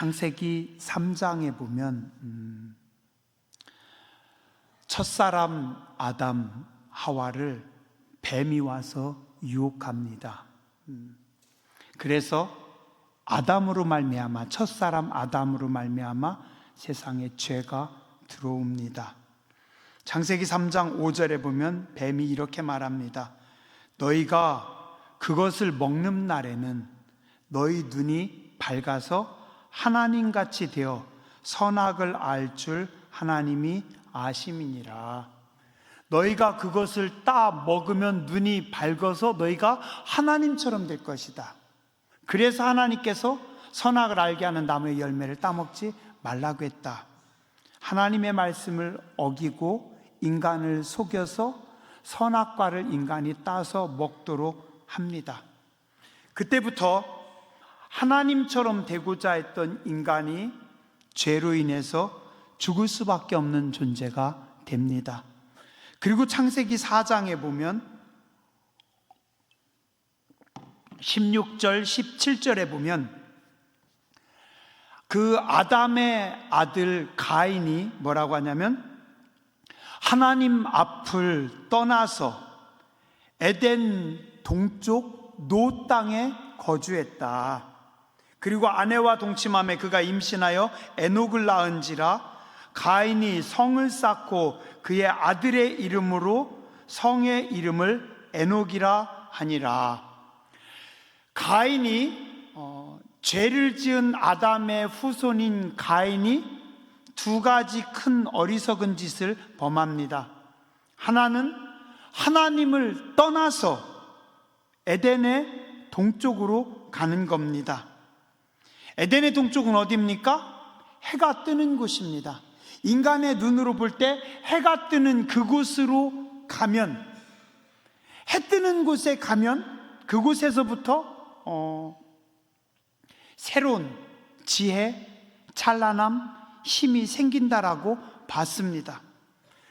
창세기 3장에 보면 첫사람 아담 하와를 뱀이 와서 유혹합니다. 그래서 아담으로 말미암아, 첫사람 아담으로 말미암아 세상에 죄가 들어옵니다. 창세기 3장 5절에 보면 뱀이 이렇게 말합니다. 너희가 그것을 먹는 날에는 너희 눈이 밝아서 하나님같이 되어 선악을 알 줄 하나님이 아심이니라. 너희가 그것을 따 먹으면 눈이 밝아서 너희가 하나님처럼 될 것이다. 그래서 하나님께서 선악을 알게 하는 나무의 열매를 따먹지 말라고 했다. 하나님의 말씀을 어기고 인간을 속여서 선악과를 인간이 따서 먹도록 합니다. 그때부터 하나님처럼 되고자 했던 인간이 죄로 인해서 죽을 수밖에 없는 존재가 됩니다. 그리고 창세기 4장에 보면 16절, 17절에 보면 그 아담의 아들 가인이 뭐라고 하냐면 하나님 앞을 떠나서 에덴 동쪽 노 땅에 거주했다. 그리고 아내와 동침함에 그가 임신하여 에녹을 낳은지라. 가인이 성을 쌓고 그의 아들의 이름으로 성의 이름을 에녹이라 하니라. 가인이 죄를 지은 아담의 후손인 가인이 두 가지 큰 어리석은 짓을 범합니다. 하나는 하나님을 떠나서 에덴의 동쪽으로 가는 겁니다. 에덴의 동쪽은 어디입니까? 해가 뜨는 곳입니다. 인간의 눈으로 볼 때 해가 뜨는 그곳으로 가면, 해 뜨는 곳에 가면 그곳에서부터 새로운 지혜, 찬란함, 힘이 생긴다라고 봤습니다.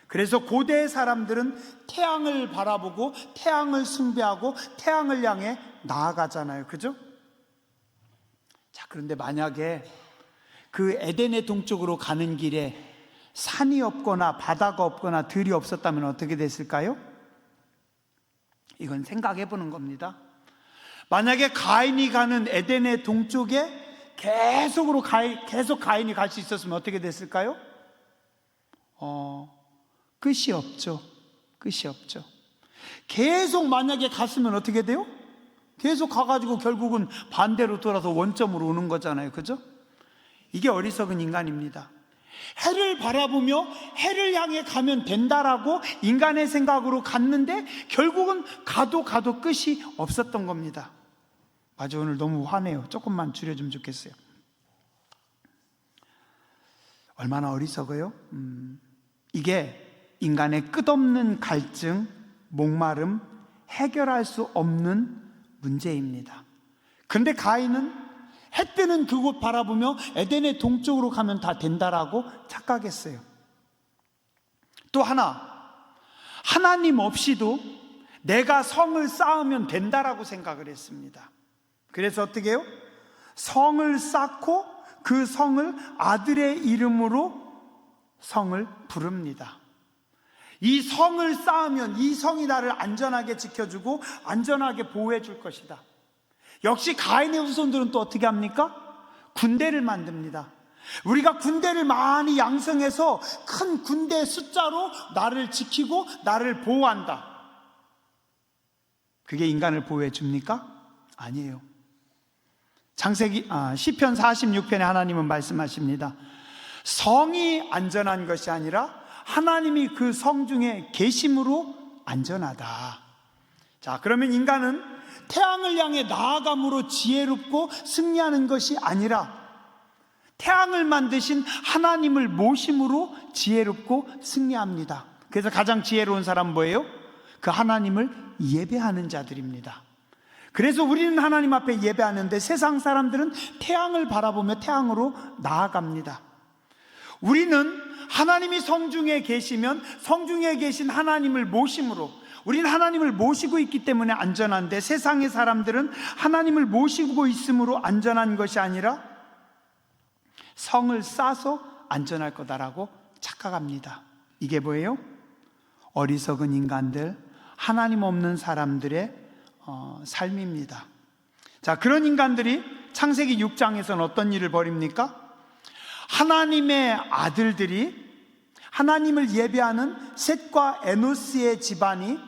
그래서 고대의 사람들은 태양을 바라보고 태양을 숭배하고 태양을 향해 나아가잖아요. 그죠? 자, 그런데 만약에 그 에덴의 동쪽으로 가는 길에 산이 없거나 바다가 없거나 들이 없었다면 어떻게 됐을까요? 이건 생각해 보는 겁니다. 만약에 가인이 가는 에덴의 동쪽에 계속 가인이 갈 수 있었으면 어떻게 됐을까요? 끝이 없죠. 끝이 없죠. 계속 만약에 갔으면 어떻게 돼요? 계속 가가지고 결국은 반대로 돌아서 원점으로 오는 거잖아요. 그죠? 이게 어리석은 인간입니다. 해를 바라보며 해를 향해 가면 된다라고 인간의 생각으로 갔는데 결국은 가도 끝이 없었던 겁니다. 맞아, 오늘 너무 화내요. 조금만 줄여주면 좋겠어요. 얼마나 어리석어요? 이게 인간의 끝없는 갈증, 목마름, 해결할 수 없는 문제입니다. 그런데 가인은 해 뜨는 그곳 바라보며 에덴의 동쪽으로 가면 다 된다라고 착각했어요. 또 하나, 하나님 없이도 내가 성을 쌓으면 된다라고 생각을 했습니다. 그래서 어떻게 해요? 성을 쌓고 그 성을 아들의 이름으로 성을 부릅니다. 이 성을 쌓으면 이 성이 나를 안전하게 지켜주고 안전하게 보호해 줄 것이다. 역시 가인의 후손들은 또 어떻게 합니까? 군대를 만듭니다. 우리가 군대를 많이 양성해서 큰 군대 숫자로 나를 지키고 나를 보호한다. 그게 인간을 보호해 줍니까? 아니에요. 시편 46편에 하나님은 말씀하십니다. 성이 안전한 것이 아니라 하나님이 그 성 중에 계심으로 안전하다. 자, 그러면 인간은 태양을 향해 나아감으로 지혜롭고 승리하는 것이 아니라 태양을 만드신 하나님을 모심으로 지혜롭고 승리합니다. 그래서 가장 지혜로운 사람은 뭐예요? 그 하나님을 예배하는 자들입니다. 그래서 우리는 하나님 앞에 예배하는데 세상 사람들은 태양을 바라보며 태양으로 나아갑니다. 우리는 하나님이 성중에 계시면 성중에 계신 하나님을 모심으로, 우리는 하나님을 모시고 있기 때문에 안전한데 세상의 사람들은 하나님을 모시고 있으므로 안전한 것이 아니라 성을 쌓아서 안전할 거다라고 착각합니다. 이게 뭐예요? 어리석은 인간들, 하나님 없는 사람들의 삶입니다. 자, 그런 인간들이 창세기 6장에서는 어떤 일을 벌입니까? 하나님의 아들들이, 하나님을 예배하는 셋과 에노스의 집안이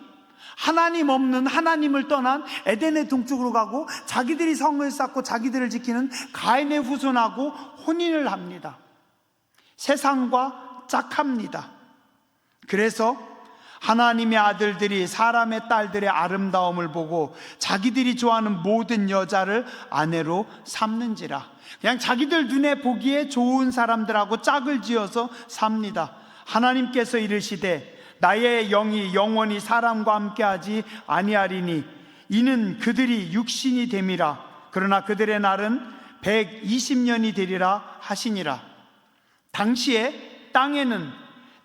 하나님 없는, 하나님을 떠난 에덴의 동쪽으로 가고 자기들이 성을 쌓고 자기들을 지키는 가인의 후손하고 혼인을 합니다. 세상과 짝합니다. 그래서 하나님의 아들들이 사람의 딸들의 아름다움을 보고 자기들이 좋아하는 모든 여자를 아내로 삼는지라. 그냥 자기들 눈에 보기에 좋은 사람들하고 짝을 지어서 삽니다. 하나님께서 이르시되 나의 영이 영원히 사람과 함께하지 아니하리니 이는 그들이 육신이 됨이라. 그러나 그들의 날은 120년이 되리라 하시니라. 당시에 땅에는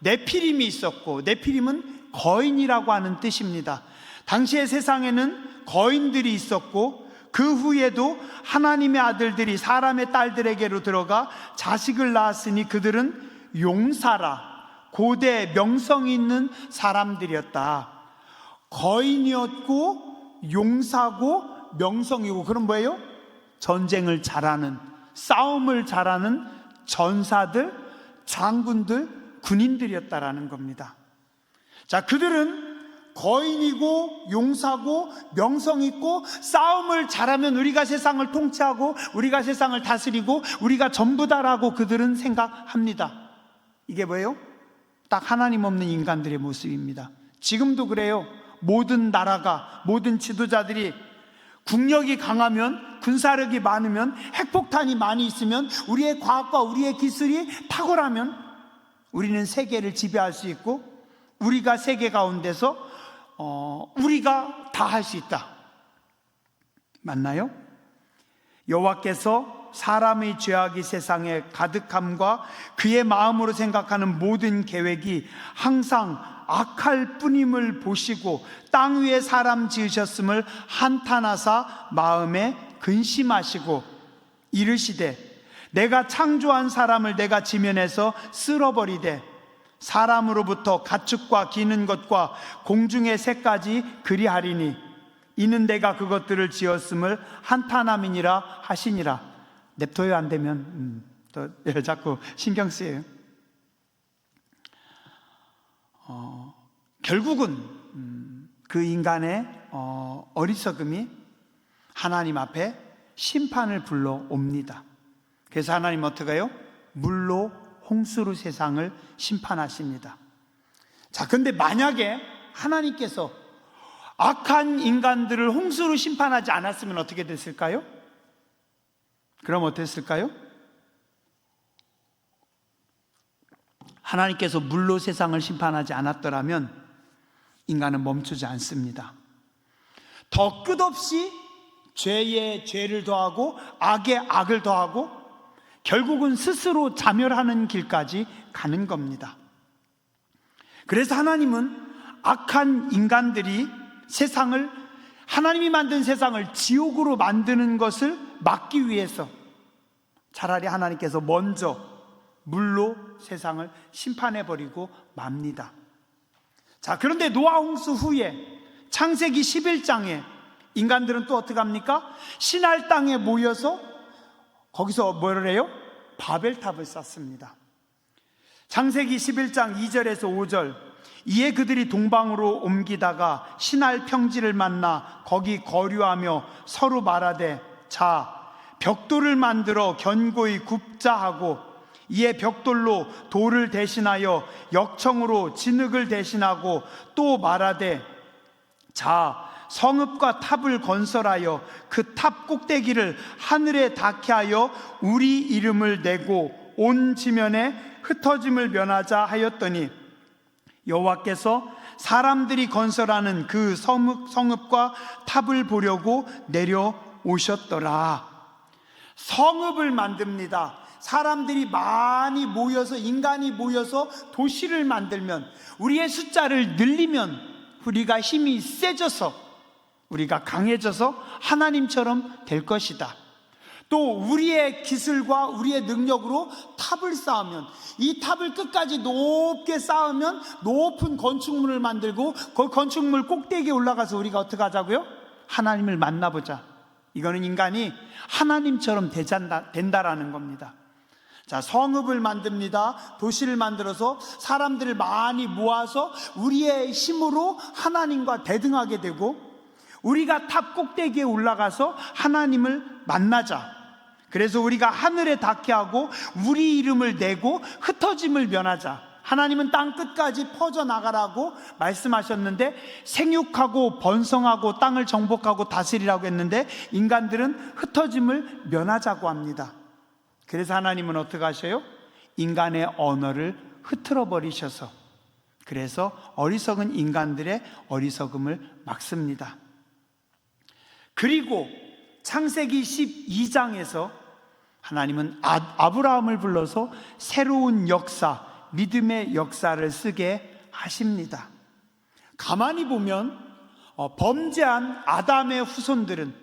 네피림이 있었고, 네피림은 거인이라고 하는 뜻입니다. 당시의 세상에는 거인들이 있었고, 그 후에도 하나님의 아들들이 사람의 딸들에게로 들어가 자식을 낳았으니 그들은 용사라, 고대 명성이 있는 사람들이었다. 거인이었고 용사고 명성이고, 그럼 뭐예요? 전쟁을 잘하는, 싸움을 잘하는 전사들, 장군들, 군인들이었다라는 겁니다. 자, 그들은 거인이고 용사고 명성 있고 싸움을 잘하면 우리가 세상을 통치하고 우리가 세상을 다스리고 우리가 전부다라고 그들은 생각합니다. 이게 뭐예요? 딱 하나님 없는 인간들의 모습입니다. 지금도 그래요. 모든 나라가, 모든 지도자들이 국력이 강하면, 군사력이 많으면, 핵폭탄이 많이 있으면, 우리의 과학과 우리의 기술이 탁월하면 우리는 세계를 지배할 수 있고, 우리가 세계 가운데서 우리가 다 할 수 있다. 맞나요? 여호와께서 사람의 죄악이 세상에 가득함과 그의 마음으로 생각하는 모든 계획이 항상 악할 뿐임을 보시고 땅 위에 사람 지으셨음을 한탄하사 마음에 근심하시고 이르시되 내가 창조한 사람을 내가 지면에서 쓸어버리되 사람으로부터 가축과 기는 것과 공중의 새까지 그리하리니 이는 내가 그것들을 지었음을 한탄함이니라 하시니라. 냅둬요. 안 되면 또 자꾸 신경 쓰여요. 결국은 그 인간의 어리석음이 하나님 앞에 심판을 불러옵니다. 그래서 하나님 어떻게 해요? 물로 홍수로 세상을 심판하십니다. 자, 근데 만약에 하나님께서 악한 인간들을 홍수로 심판하지 않았으면 어떻게 됐을까요? 그럼 어땠을까요? 하나님께서 물로 세상을 심판하지 않았더라면 인간은 멈추지 않습니다. 더 끝없이 죄에 죄를 더하고 악에 악을 더하고 결국은 스스로 자멸하는 길까지 가는 겁니다. 그래서 하나님은 악한 인간들이 세상을, 하나님이 만든 세상을 지옥으로 만드는 것을 막기 위해서 차라리 하나님께서 먼저 물로 세상을 심판해버리고 맙니다. 자, 그런데 노아 홍수 후에 창세기 11장에 인간들은 또 어떻게 합니까? 시날 땅에 모여서 거기서 뭐를 해요? 바벨탑을 쌓습니다. 창세기 11장 2절에서 5절, 이에 그들이 동방으로 옮기다가 시날 평지를 만나 거기 거류하며 서로 말하되 자, 벽돌을 만들어 견고히 굽자 하고 이에 벽돌로 돌을 대신하여 역청으로 진흙을 대신하고 또 말하되 자, 성읍과 탑을 건설하여 그 탑 꼭대기를 하늘에 닿게 하여 우리 이름을 내고 온 지면에 흩어짐을 면하자 하였더니 여호와께서 사람들이 건설하는 그 성읍과 탑을 보려고 내려오셨더라. 성읍을 만듭니다. 사람들이 많이 모여서, 인간이 모여서 도시를 만들면, 우리의 숫자를 늘리면 우리가 힘이 세져서, 우리가 강해져서 하나님처럼 될 것이다. 또 우리의 기술과 우리의 능력으로 탑을 쌓으면, 이 탑을 끝까지 높게 쌓으면 높은 건축물을 만들고 그 건축물 꼭대기에 올라가서 우리가 어떻게 하자고요? 하나님을 만나보자. 이거는 인간이 하나님처럼 된다라는 겁니다. 자, 성읍을 만듭니다. 도시를 만들어서 사람들을 많이 모아서 우리의 힘으로 하나님과 대등하게 되고, 우리가 탑 꼭대기에 올라가서 하나님을 만나자. 그래서 우리가 하늘에 닿게 하고 우리 이름을 내고 흩어짐을 면하자. 하나님은 땅 끝까지 퍼져나가라고 말씀하셨는데, 생육하고 번성하고 땅을 정복하고 다스리라고 했는데, 인간들은 흩어짐을 면하자고 합니다. 그래서 하나님은 어떻게 하셔요? 인간의 언어를 흐트러 버리셔서, 그래서 어리석은 인간들의 어리석음을 막습니다. 그리고 창세기 12장에서 하나님은 아브라함을 불러서 새로운 역사, 믿음의 역사를 쓰게 하십니다. 가만히 보면 범죄한 아담의 후손들은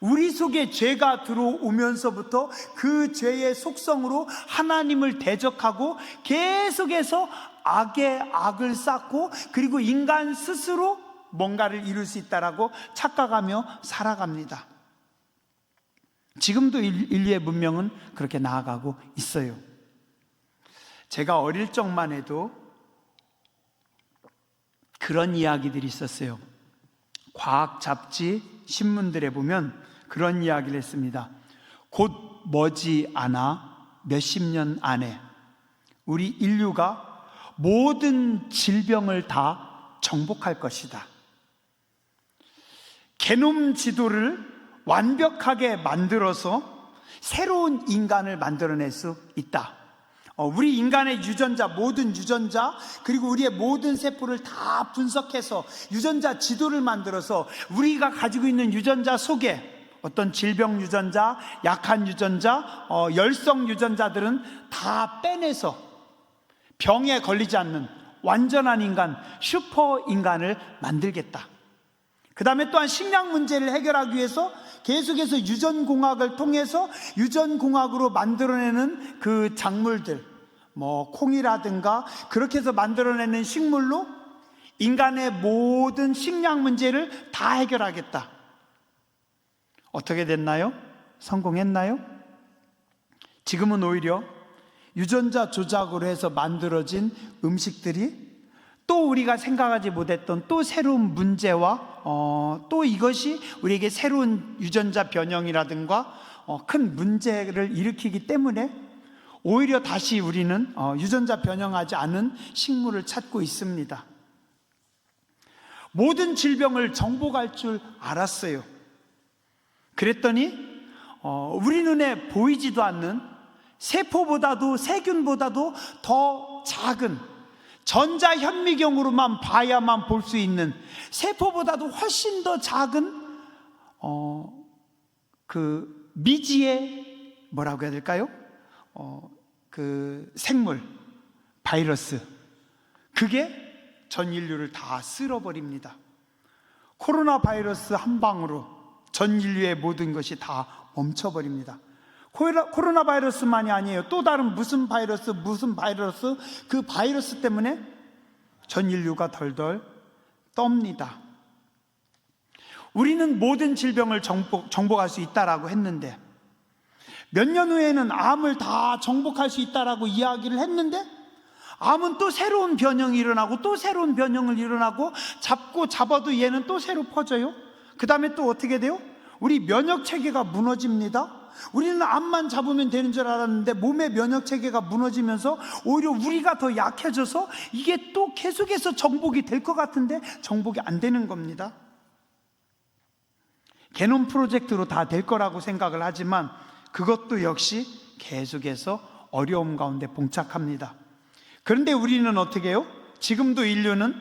우리 속에 죄가 들어오면서부터 그 죄의 속성으로 하나님을 대적하고 계속해서 악의 악을 쌓고, 그리고 인간 스스로 뭔가를 이룰 수 있다라고 착각하며 살아갑니다. 지금도 인류의 문명은 그렇게 나아가고 있어요. 제가 어릴 적만 해도 그런 이야기들이 있었어요. 과학 잡지, 신문들에 보면 그런 이야기를 했습니다. 곧 머지않아 몇십 년 안에 우리 인류가 모든 질병을 다 정복할 것이다. 게놈 지도를 완벽하게 만들어서 새로운 인간을 만들어낼 수 있다. 우리 인간의 유전자, 모든 유전자, 그리고 우리의 모든 세포를 다 분석해서 유전자 지도를 만들어서 우리가 가지고 있는 유전자 속에 어떤 질병 유전자, 약한 유전자, 열성 유전자들은 다 빼내서 병에 걸리지 않는 완전한 인간, 슈퍼 인간을 만들겠다. 그 다음에 또한 식량 문제를 해결하기 위해서 계속해서 유전공학을 통해서 유전공학으로 만들어내는 그 작물들, 콩이라든가 그렇게 해서 만들어내는 식물로 인간의 모든 식량 문제를 다 해결하겠다. 어떻게 됐나요? 성공했나요? 지금은 오히려 유전자 조작으로 해서 만들어진 음식들이 또 우리가 생각하지 못했던 또 새로운 문제와 또 이것이 우리에게 새로운 유전자 변형이라든가 큰 문제를 일으키기 때문에 오히려 다시 우리는 유전자 변형하지 않은 식물을 찾고 있습니다. 모든 질병을 정복할 줄 알았어요. 그랬더니 우리 눈에 보이지도 않는 세포보다도 세균보다도 더 작은 전자현미경으로만 봐야만 볼 수 있는 세포보다도 훨씬 더 작은 그 미지의 뭐라고 해야 될까요? 그 생물, 바이러스, 그게 전 인류를 다 쓸어버립니다. 코로나 바이러스 한 방으로 전 인류의 모든 것이 다 멈춰버립니다. 코로나 바이러스만이 아니에요. 또 다른 무슨 바이러스, 그 바이러스 때문에 전 인류가 덜덜 떱니다. 우리는 모든 질병을 정복할 수 있다라고 했는데, 몇 년 후에는 암을 다 정복할 수 있다라고 이야기를 했는데, 암은 또 새로운 변형이 일어나고 또 새로운 변형을 일어나고, 잡아도 얘는 또 새로 퍼져요. 그 다음에 또 어떻게 돼요? 우리 면역 체계가 무너집니다. 우리는 암만 잡으면 되는 줄 알았는데 몸의 면역 체계가 무너지면서 오히려 우리가 더 약해져서 이게 또 계속해서 정복이 될 것 같은데 정복이 안 되는 겁니다. 게놈 프로젝트로 다 될 거라고 생각을 하지만 그것도 역시 계속해서 어려움 가운데 봉착합니다. 그런데 우리는 어떻게 해요? 지금도 인류는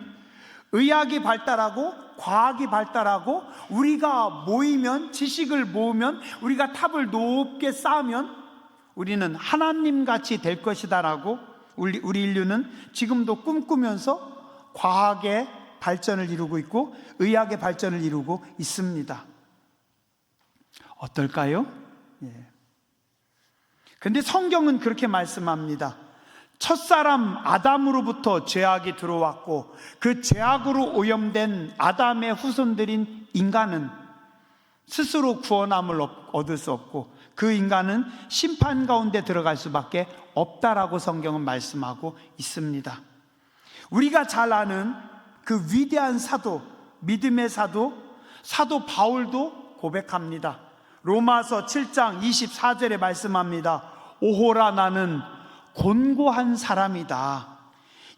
의학이 발달하고 과학이 발달하고 우리가 모이면, 지식을 모으면, 우리가 탑을 높게 쌓으면 우리는 하나님같이 될 것이다라고 우리 인류는 지금도 꿈꾸면서 과학의 발전을 이루고 있고 의학의 발전을 이루고 있습니다. 어떨까요? 근데 성경은 그렇게 말씀합니다. 첫사람 아담으로부터 죄악이 들어왔고 그 죄악으로 오염된 아담의 후손들인 인간은 스스로 구원함을 얻을 수 없고 그 인간은 심판 가운데 들어갈 수밖에 없다라고 성경은 말씀하고 있습니다. 우리가 잘 아는 그 위대한 사도, 믿음의 사도 바울도 고백합니다. 로마서 7장 24절에 말씀합니다. 오호라 나는 곤고한 사람이다.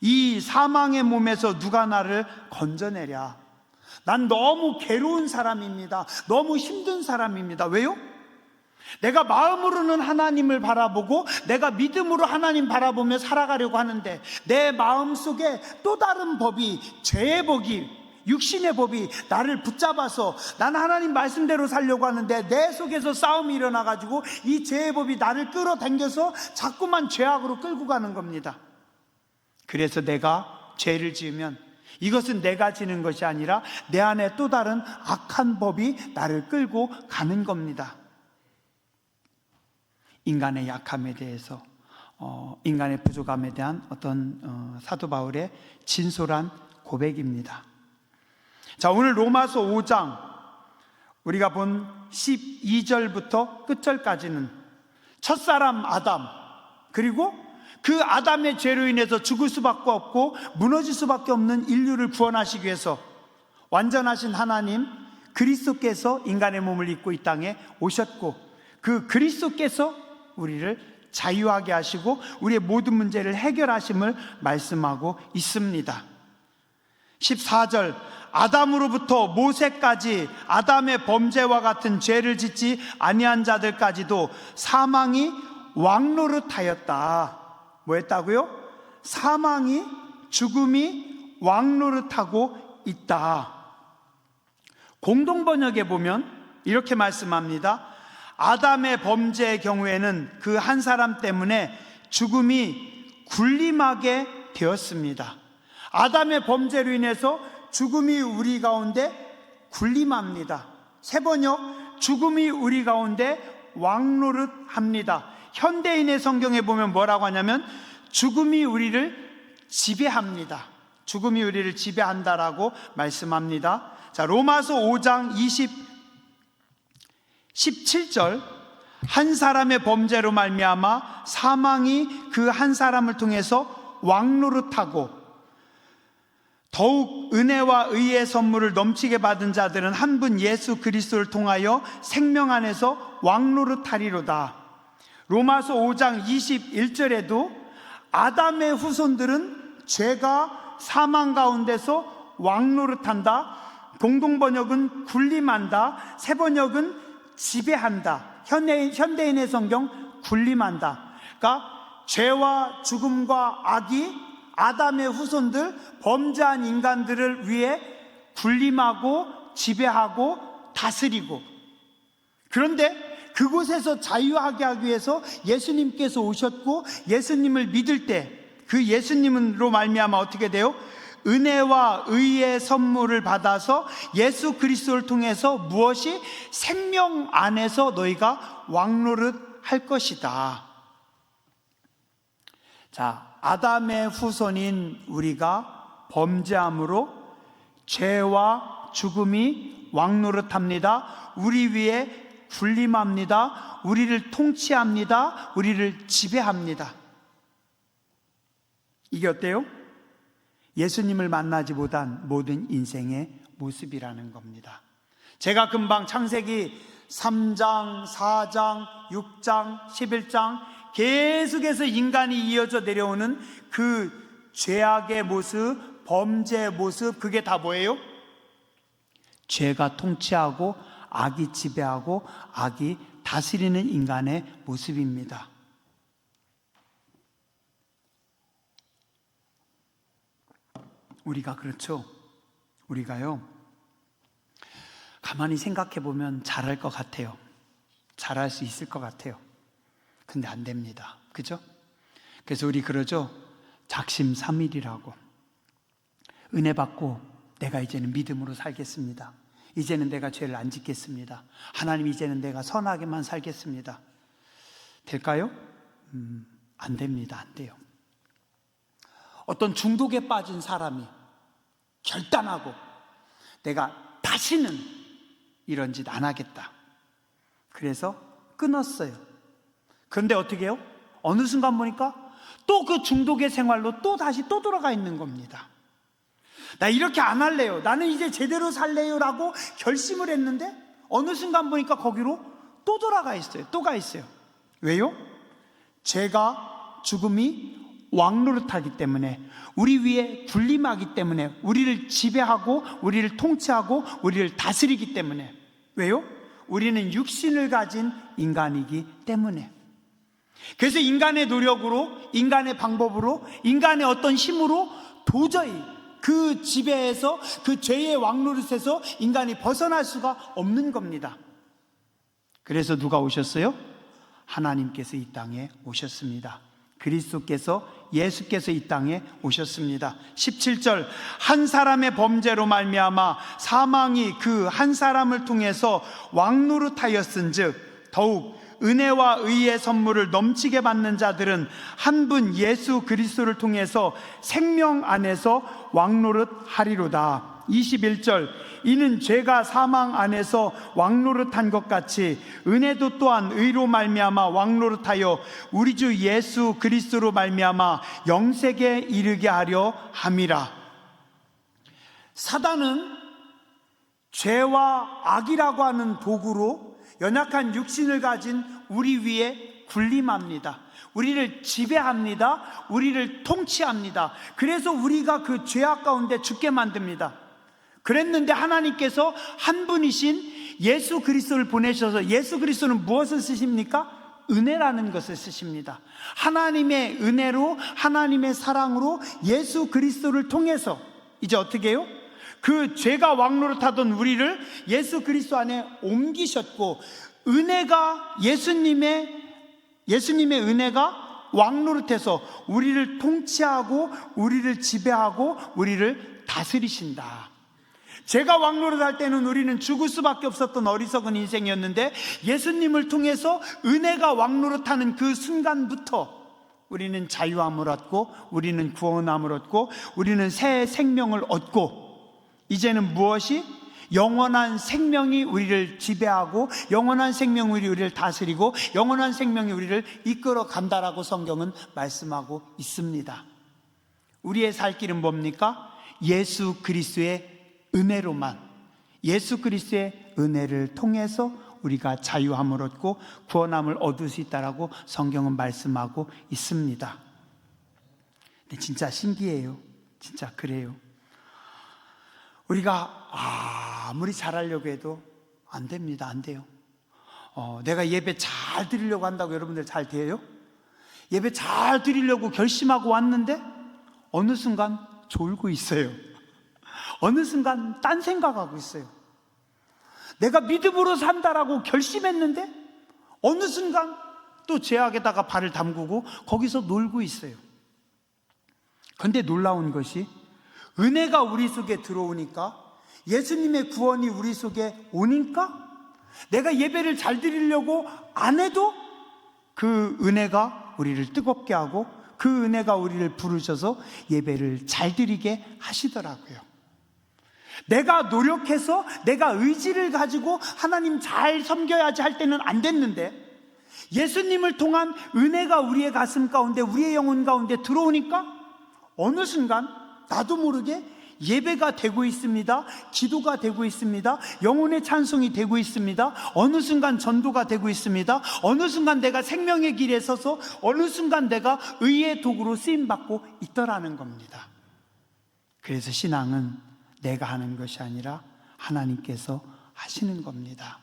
이 사망의 몸에서 누가 나를 건져내랴. 난 너무 괴로운 사람입니다. 너무 힘든 사람입니다. 왜요? 내가 마음으로는 하나님을 바라보고 내가 믿음으로 하나님 바라보며 살아가려고 하는데 내 마음속에 또 다른 법이, 죄의 법이, 육신의 법이 나를 붙잡아서 나는 하나님 말씀대로 살려고 하는데 내 속에서 싸움이 일어나가지고 이 죄의 법이 나를 끌어당겨서 자꾸만 죄악으로 끌고 가는 겁니다. 그래서 내가 죄를 지으면 이것은 내가 지는 것이 아니라 내 안에 또 다른 악한 법이 나를 끌고 가는 겁니다. 인간의 약함에 대해서, 인간의 부족함에 대한 어떤 사도 바울의 진솔한 고백입니다. 자, 오늘 로마서 5장 우리가 본 12절부터 끝절까지는 첫사람 아담, 그리고 그 아담의 죄로 인해서 죽을 수밖에 없고 무너질 수밖에 없는 인류를 구원하시기 위해서 완전하신 하나님 그리스도께서 인간의 몸을 입고 이 땅에 오셨고 그 그리스도께서 우리를 자유하게 하시고 우리의 모든 문제를 해결하심을 말씀하고 있습니다. 14절 아담으로부터 모세까지 아담의 범죄와 같은 죄를 짓지 아니한 자들까지도 사망이 왕노릇하였다. 뭐 했다고요? 사망이, 죽음이 왕노릇하고 있다. 공동번역에 보면 이렇게 말씀합니다. 아담의 범죄의 경우에는 그 한 사람 때문에 죽음이 군림하게 되었습니다. 아담의 범죄로 인해서 죽음이 우리 가운데 군림합니다. 새 번역, 죽음이 우리 가운데 왕노릇합니다. 현대인의 성경에 보면 뭐라고 하냐면 죽음이 우리를 지배합니다. 죽음이 우리를 지배한다라고 말씀합니다. 자, 로마서 5장 17절 한 사람의 범죄로 말미암아 사망이 그 한 사람을 통해서 왕노릇하고 더욱 은혜와 의의 선물을 넘치게 받은 자들은 한 분 예수 그리스도를 통하여 생명 안에서 왕노릇하리로다. 로마서 5장 21절에도 아담의 후손들은 죄가 사망 가운데서 왕노릇한다. 공동번역은 군림한다. 새번역은 지배한다. 현대인의 성경 군림한다. 그러니까 죄와 죽음과 악이 아담의 후손들, 범죄한 인간들을 위해 군림하고 지배하고 다스리고, 그런데 그곳에서 자유하게 하기 위해서 예수님께서 오셨고 예수님을 믿을 때 그 예수님으로 말미암아 어떻게 돼요? 은혜와 의의 선물을 받아서 예수 그리스도를 통해서 무엇이? 생명 안에서 너희가 왕노릇 할 것이다. 자, 아담의 후손인 우리가 범죄함으로 죄와 죽음이 왕노릇합니다. 우리 위에 군림합니다. 우리를 통치합니다. 우리를 지배합니다. 이게 어때요? 예수님을 만나지 못한 모든 인생의 모습이라는 겁니다. 제가 금방 창세기 3장, 4장, 6장, 11장 계속해서 인간이 이어져 내려오는 그 죄악의 모습, 범죄의 모습, 그게 다 뭐예요? 죄가 통치하고 악이 지배하고 악이 다스리는 인간의 모습입니다. 우리가 그렇죠. 우리가요, 가만히 생각해 보면 잘할 것 같아요. 잘할 수 있을 것 같아요. 근데 안 됩니다. 그죠? 그래서 우리 그러죠. 작심삼일이라고. 은혜 받고 내가 이제는 믿음으로 살겠습니다. 이제는 내가 죄를 안 짓겠습니다. 하나님, 이제는 내가 선하게만 살겠습니다. 될까요? 안 됩니다. 안 돼요. 어떤 중독에 빠진 사람이 결단하고 내가 다시는 이런 짓 안 하겠다. 그래서 끊었어요. 그런데 어떻게 해요? 어느 순간 보니까 또 그 중독의 생활로 또 다시 또 돌아가 있는 겁니다. 나 이렇게 안 할래요. 나는 이제 제대로 살래요 라고 결심을 했는데 어느 순간 보니까 거기로 또 돌아가 있어요. 또 가 있어요. 왜요? 죄가 죽음이 왕노릇하기 때문에, 우리 위에 군림하기 때문에, 우리를 지배하고 우리를 통치하고 우리를 다스리기 때문에. 왜요? 우리는 육신을 가진 인간이기 때문에. 그래서 인간의 노력으로, 인간의 방법으로, 인간의 어떤 힘으로 도저히 그 지배에서, 그 죄의 왕노릇에서 인간이 벗어날 수가 없는 겁니다. 그래서 누가 오셨어요? 하나님께서 이 땅에 오셨습니다. 그리스도께서, 예수께서 이 땅에 오셨습니다. 17절, 한 사람의 범죄로 말미암아 사망이 그 한 사람을 통해서 왕노릇하였은즉 더욱 은혜와 의의 선물을 넘치게 받는 자들은 한 분 예수 그리스도를 통해서 생명 안에서 왕노릇하리로다. 21절, 이는 죄가 사망 안에서 왕노릇한 것 같이 은혜도 또한 의로 말미암아 왕노릇하여 우리 주 예수 그리스도로 말미암아 영생에 이르게 하려 함이라. 사단은 죄와 악이라고 하는 도구로 연약한 육신을 가진 우리 위에 군림합니다. 우리를 지배합니다. 우리를 통치합니다. 그래서 우리가 그 죄악 가운데 죽게 만듭니다. 그랬는데 하나님께서 한 분이신 예수 그리스도를 보내셔서, 예수 그리스도는 무엇을 쓰십니까? 은혜라는 것을 쓰십니다. 하나님의 은혜로, 하나님의 사랑으로 예수 그리스도를 통해서 이제 어떻게 해요? 그 죄가 왕노릇하던 우리를 예수 그리스도 안에 옮기셨고, 은혜가 예수님의 은혜가 왕노릇해서 우리를 통치하고 우리를 지배하고 우리를 다스리신다. 죄가 왕노릇할 때는 우리는 죽을 수밖에 없었던 어리석은 인생이었는데, 예수님을 통해서 은혜가 왕노릇하는 그 순간부터 우리는 자유함을 얻고, 우리는 구원함을 얻고, 우리는 새 생명을 얻고, 이제는 무엇이? 영원한 생명이 우리를 지배하고, 영원한 생명이 우리를 다스리고, 영원한 생명이 우리를 이끌어 간다라고 성경은 말씀하고 있습니다. 우리의 살 길은 뭡니까? 예수 그리스도의 은혜로만, 예수 그리스도의 은혜를 통해서 우리가 자유함을 얻고 구원함을 얻을 수 있다라고 성경은 말씀하고 있습니다. 근데 진짜 신기해요. 진짜 그래요. 우리가 아무리 잘하려고 해도 안 됩니다. 안 돼요. 내가 예배 잘 드리려고 한다고 여러분들 잘 돼요? 예배 잘 드리려고 결심하고 왔는데 어느 순간 졸고 있어요. 어느 순간 딴 생각하고 있어요. 내가 믿음으로 산다라고 결심했는데 어느 순간 또 죄악에다가 발을 담그고 거기서 놀고 있어요. 그런데 놀라운 것이, 은혜가 우리 속에 들어오니까, 예수님의 구원이 우리 속에 오니까, 내가 예배를 잘 드리려고 안 해도 그 은혜가 우리를 뜨겁게 하고, 그 은혜가 우리를 부르셔서 예배를 잘 드리게 하시더라고요. 내가 노력해서, 내가 의지를 가지고 하나님 잘 섬겨야지 할 때는 안 됐는데, 예수님을 통한 은혜가 우리의 가슴 가운데, 우리의 영혼 가운데 들어오니까 어느 순간 나도 모르게 예배가 되고 있습니다. 기도가 되고 있습니다. 영혼의 찬송이 되고 있습니다. 어느 순간 전도가 되고 있습니다. 어느 순간 내가 생명의 길에 서서 어느 순간 내가 의의 도구로 쓰임받고 있더라는 겁니다. 그래서 신앙은 내가 하는 것이 아니라 하나님께서 하시는 겁니다.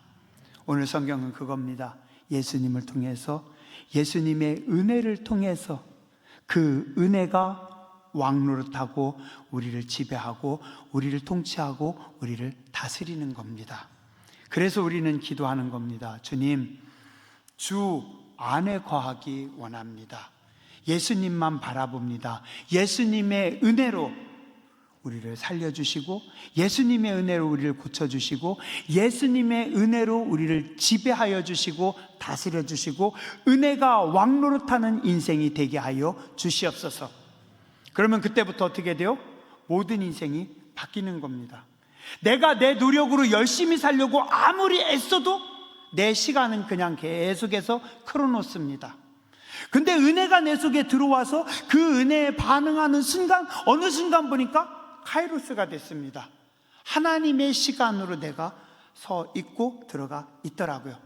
오늘 성경은 그겁니다. 예수님을 통해서, 예수님의 은혜를 통해서 그 은혜가 왕노릇하고 우리를 지배하고 우리를 통치하고 우리를 다스리는 겁니다. 그래서 우리는 기도하는 겁니다. 주님, 주 안에 거하기 원합니다. 예수님만 바라봅니다. 예수님의 은혜로 우리를 살려주시고 예수님의 은혜로 우리를 고쳐주시고 예수님의 은혜로 우리를 지배하여 주시고 다스려 주시고 은혜가 왕노릇하는 인생이 되게 하여 주시옵소서. 그러면 그때부터 어떻게 돼요? 모든 인생이 바뀌는 겁니다. 내가 내 노력으로 열심히 살려고 아무리 애써도 내 시간은 그냥 계속해서 끌어놓습니다. 근데 은혜가 내 속에 들어와서 그 은혜에 반응하는 순간, 어느 순간 보니까 카이로스가 됐습니다. 하나님의 시간으로 내가 서 있고 들어가 있더라고요.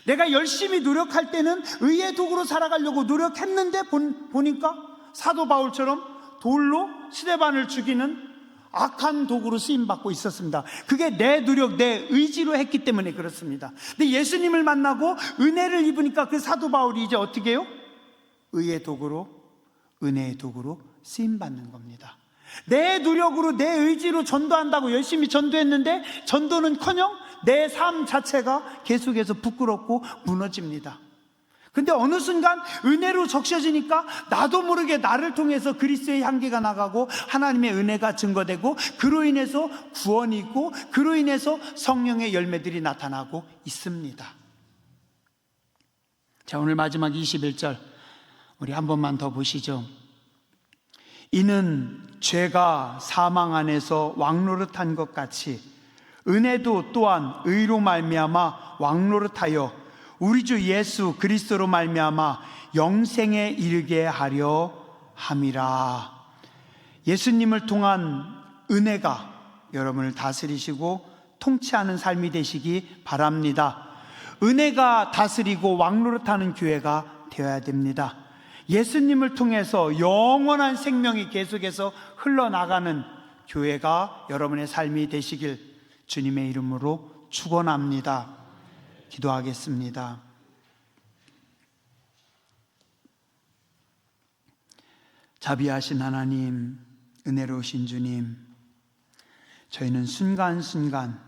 내가 열심히 노력할 때는 의의 도구로 살아가려고 노력했는데 보니까 사도 바울처럼 돌로 스데반을 죽이는 악한 도구로 쓰임받고 있었습니다. 그게 내 노력, 내 의지로 했기 때문에 그렇습니다. 근데 예수님을 만나고 은혜를 입으니까 그 사도 바울이 이제 어떻게 해요? 의의 도구로, 은혜의 도구로 쓰임받는 겁니다. 내 노력으로, 내 의지로 전도한다고 열심히 전도했는데 전도는커녕 내 삶 자체가 계속해서 부끄럽고 무너집니다. 근데 어느 순간 은혜로 적셔지니까 나도 모르게 나를 통해서 그리스도의 향기가 나가고 하나님의 은혜가 증거되고 그로 인해서 구원이 있고 그로 인해서 성령의 열매들이 나타나고 있습니다. 자, 오늘 마지막 21절 우리 한 번만 더 보시죠. 이는 죄가 사망 안에서 왕노릇한 것 같이 은혜도 또한 의로 말미암아 왕노릇하여 우리 주 예수 그리스도로 말미암아 영생에 이르게 하려 함이라. 예수님을 통한 은혜가 여러분을 다스리시고 통치하는 삶이 되시기 바랍니다. 은혜가 다스리고 왕노릇하는 교회가 되어야 됩니다. 예수님을 통해서 영원한 생명이 계속해서 흘러나가는 교회가 여러분의 삶이 되시길 주님의 이름으로 축원합니다. 기도하겠습니다. 자비하신 하나님, 은혜로우신 주님, 저희는 순간순간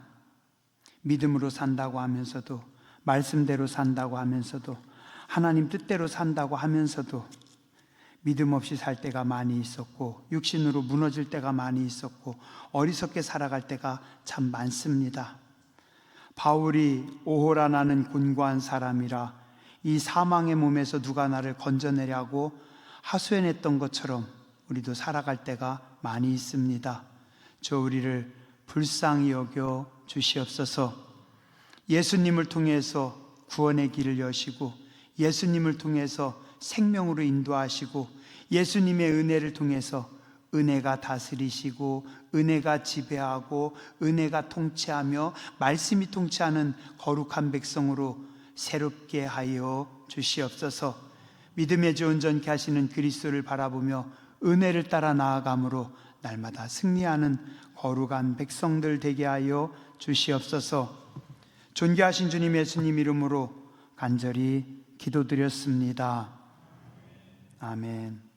믿음으로 산다고 하면서도, 말씀대로 산다고 하면서도, 하나님 뜻대로 산다고 하면서도 믿음 없이 살 때가 많이 있었고 육신으로 무너질 때가 많이 있었고 어리석게 살아갈 때가 참 많습니다. 바울이 오호라 나는 곤고한 사람이라 이 사망의 몸에서 누가 나를 건져내려고 하소연했던 것처럼 우리도 살아갈 때가 많이 있습니다. 저 우리를 불쌍히 여겨 주시옵소서. 예수님을 통해서 구원의 길을 여시고 예수님을 통해서 생명으로 인도하시고 예수님의 은혜를 통해서 은혜가 다스리시고 은혜가 지배하고 은혜가 통치하며 말씀이 통치하는 거룩한 백성으로 새롭게 하여 주시옵소서. 믿음의 주 온전케 하시는 그리스도를 바라보며 은혜를 따라 나아감으로 날마다 승리하는 거룩한 백성들 되게 하여 주시옵소서. 존귀하신 주님 예수님 이름으로 간절히 기도드렸습니다. 아멘.